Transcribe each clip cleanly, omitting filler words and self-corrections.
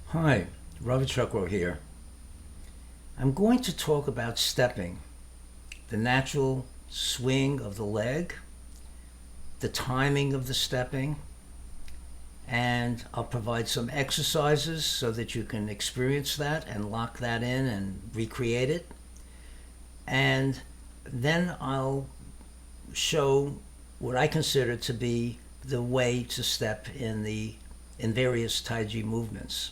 Hi, Robert Chuckrow here. I'm going to talk about stepping, the natural swing of the leg, the timing of the stepping, and I'll provide some exercises so that you can experience that and lock that in and recreate it. And then I'll show what I consider to be the way to step in various Taiji movements.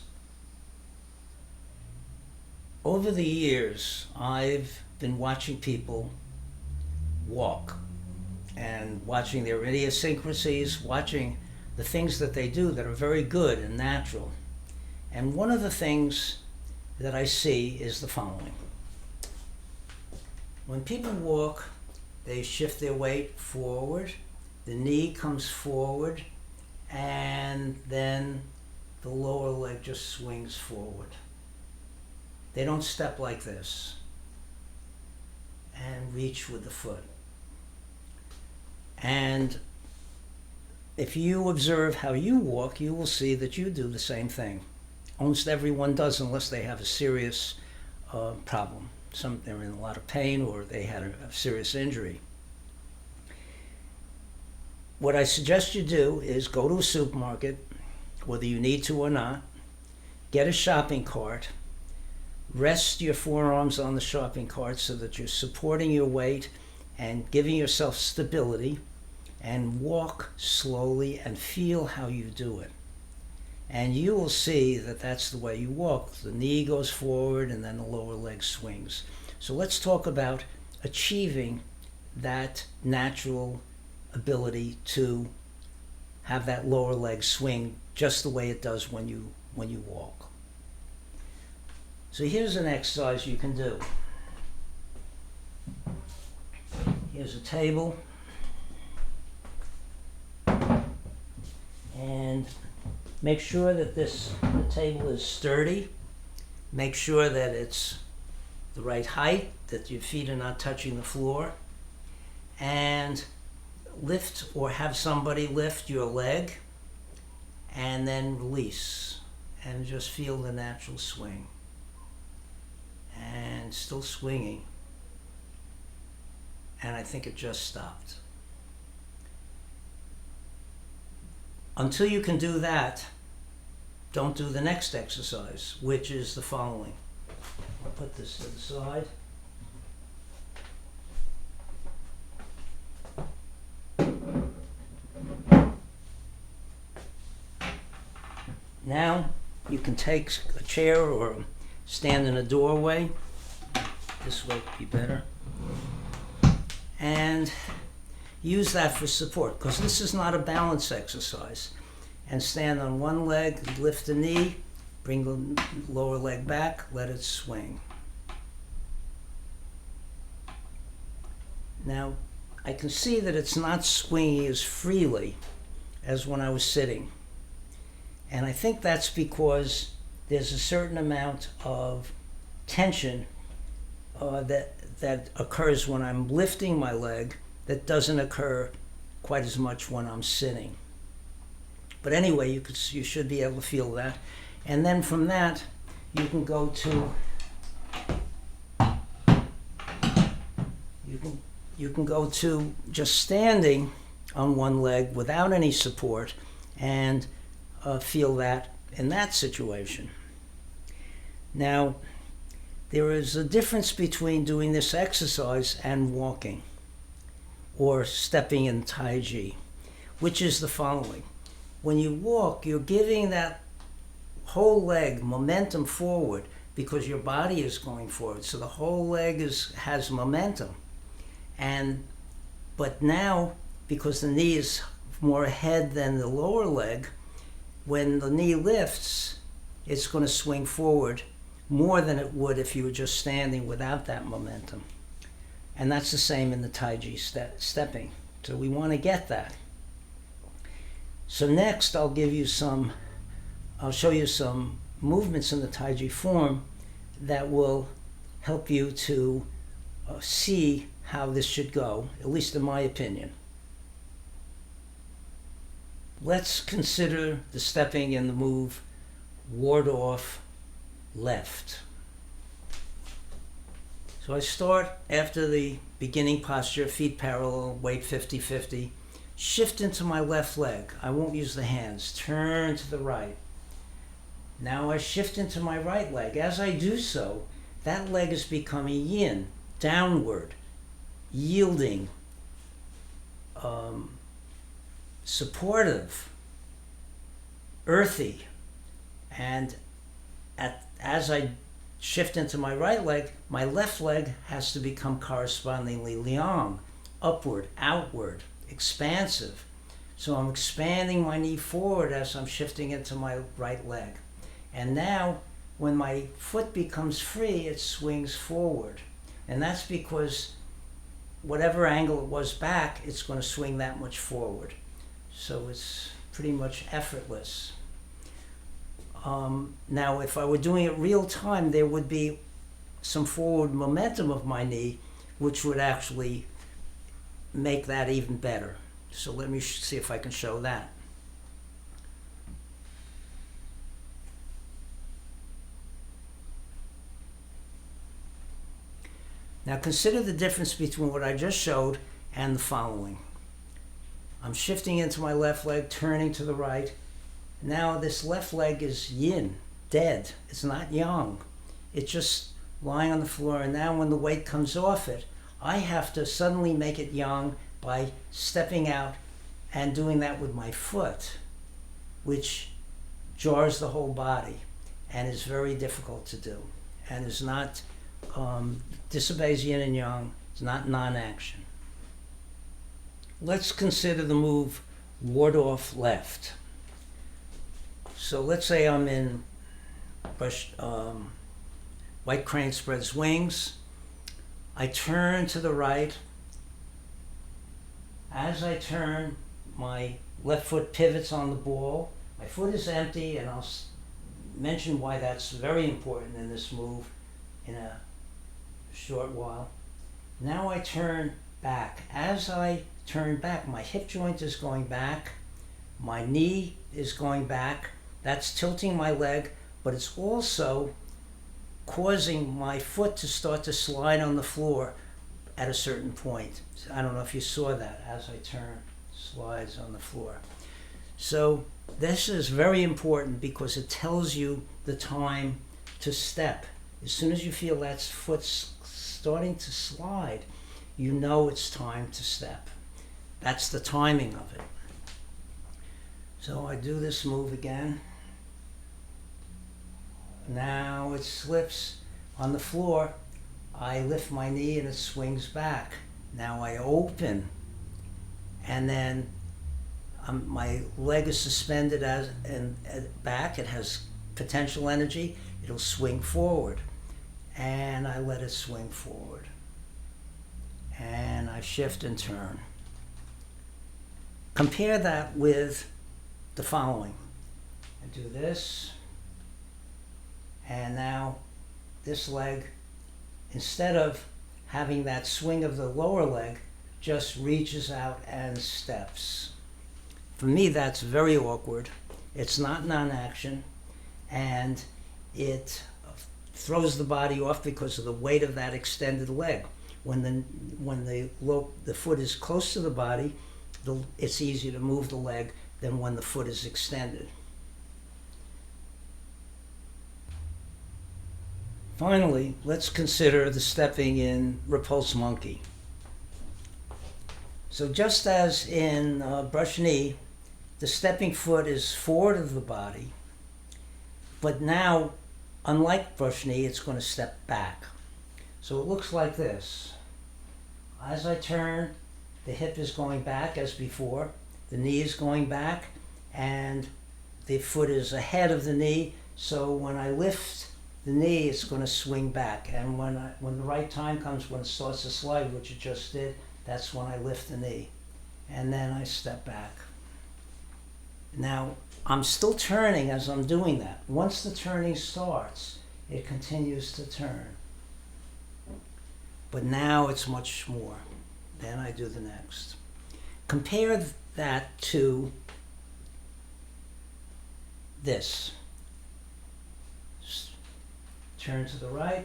Over the years, I've been watching people walk and watching their idiosyncrasies, watching the things that they do that are very good and natural. And one of the things that I see is the following. When people walk, they shift their weight forward, the knee comes forward, and then the lower leg just swings forward. They don't step like this and reach with the foot. And if you observe how you walk, you will see that you do the same thing. Almost everyone does, unless they have a serious problem. They're in a lot of pain or they had a serious injury. What I suggest you do is go to a supermarket, whether you need to or not, get a shopping cart, rest your forearms on the shopping cart so that you're supporting your weight and giving yourself stability, and walk slowly and feel how you do it. And you will see that that's the way you walk. The knee goes forward and then the lower leg swings. So let's talk about achieving that natural ability to have that lower leg swing just the way it does when you walk. So here's an exercise you can do. Here's a table. And make sure that the table is sturdy. Make sure that it's the right height, that your feet are not touching the floor. And lift or have somebody lift your leg and then release and just feel the natural swing. And still swinging. And I think it just stopped. Until you can do that, don't do the next exercise, which is the following. I'll put this to the side. Now you can take a chair or stand in a doorway. This way would be better. And use that for support, because this is not a balance exercise. And stand on one leg, lift the knee, bring the lower leg back, let it swing. Now, I can see that it's not swinging as freely as when I was sitting. And I think that's because there's a certain amount of tension that occurs when I'm lifting my leg that doesn't occur quite as much when I'm sitting. But anyway, you should be able to feel that. And then from that, you can go to just standing on one leg without any support and feel that in that situation. Now, there is a difference between doing this exercise and walking or stepping in Taiji, which is the following. When you walk, you're giving that whole leg momentum forward because your body is going forward. So the whole leg has momentum. But now, because the knee is more ahead than the lower leg, when the knee lifts, it's going to swing forward more than it would if you were just standing without that momentum. And that's the same in the Taiji stepping. So we want to get that. So next I'll show you some movements in the Taiji form that will help you to see how this should go, at least in my opinion. Let's consider the stepping and the move ward off left. So I start after the beginning posture, feet parallel, weight 50-50, shift into my left leg. I won't use the hands. Turn to the right. Now I shift into my right leg. As I do so, that leg is becoming yin, downward, yielding, supportive, earthy. And as I shift into my right leg, my left leg has to become correspondingly liang, upward, outward, expansive. So I'm expanding my knee forward as I'm shifting into my right leg. And now, when my foot becomes free, it swings forward. And that's because whatever angle it was back, it's going to swing that much forward. So it's pretty much effortless. Now, if I were doing it real time, there would be some forward momentum of my knee, which would actually make that even better. So let me see if I can show that. Now consider the difference between what I just showed and the following. I'm shifting into my left leg, turning to the right. Now this left leg is yin, dead. It's not yang. It's just lying on the floor. And now when the weight comes off it, I have to suddenly make it yang by stepping out and doing that with my foot, which jars the whole body and is very difficult to do and is not, disobeys yin and yang. It's not non-action. Let's consider the move ward off left. So let's say I'm in white crane spreads wings. I turn to the right. As I turn, my left foot pivots on the ball. My foot is empty, and I'll mention why that's very important in this move in a short while. Now I turn back. As I turn back, my hip joint is going back, my knee is going back. That's tilting my leg, but it's also causing my foot to start to slide on the floor at a certain point. I don't know if you saw that. As I turn, slides on the floor. So this is very important because it tells you the time to step. As soon as you feel that foot starting to slide, you know it's time to step. That's the timing of it. So I do this move again. Now it slips on the floor. I lift my knee and it swings back. Now I open, and then my leg is suspended and back. It has potential energy. It'll swing forward, and I let it swing forward. And I shift and turn. Compare that with the following. I do this, and now this leg, instead of having that swing of the lower leg, just reaches out and steps. For me, that's very awkward. It's not non-action, and it throws the body off because of the weight of that extended leg. When the foot is close to the body, it's easier to move the leg than when the foot is extended. Finally, let's consider the stepping in Repulse Monkey. So just as in brush knee, the stepping foot is forward of the body, but now, unlike brush knee, it's going to step back. So it looks like this. As I turn, the hip is going back as before, the knee is going back, and the foot is ahead of the knee, so when I lift the knee, it's going to swing back. And when the right time comes, when it starts to slide, which it just did, that's when I lift the knee. And then I step back. Now, I'm still turning as I'm doing that. Once the turning starts, it continues to turn. But now it's much more. Then I do the next. Compare that to this. turn to the right,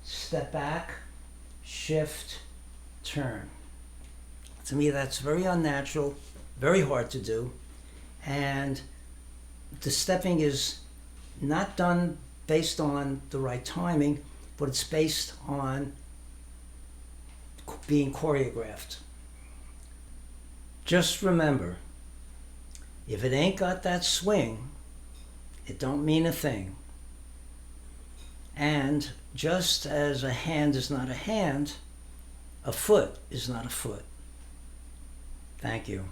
step back, shift, turn. To me, that's very unnatural, very hard to do, and the stepping is not done based on the right timing, but it's based on being choreographed. Just remember, if it ain't got that swing, it don't mean a thing. And just as a hand is not a hand, a foot is not a foot. Thank you.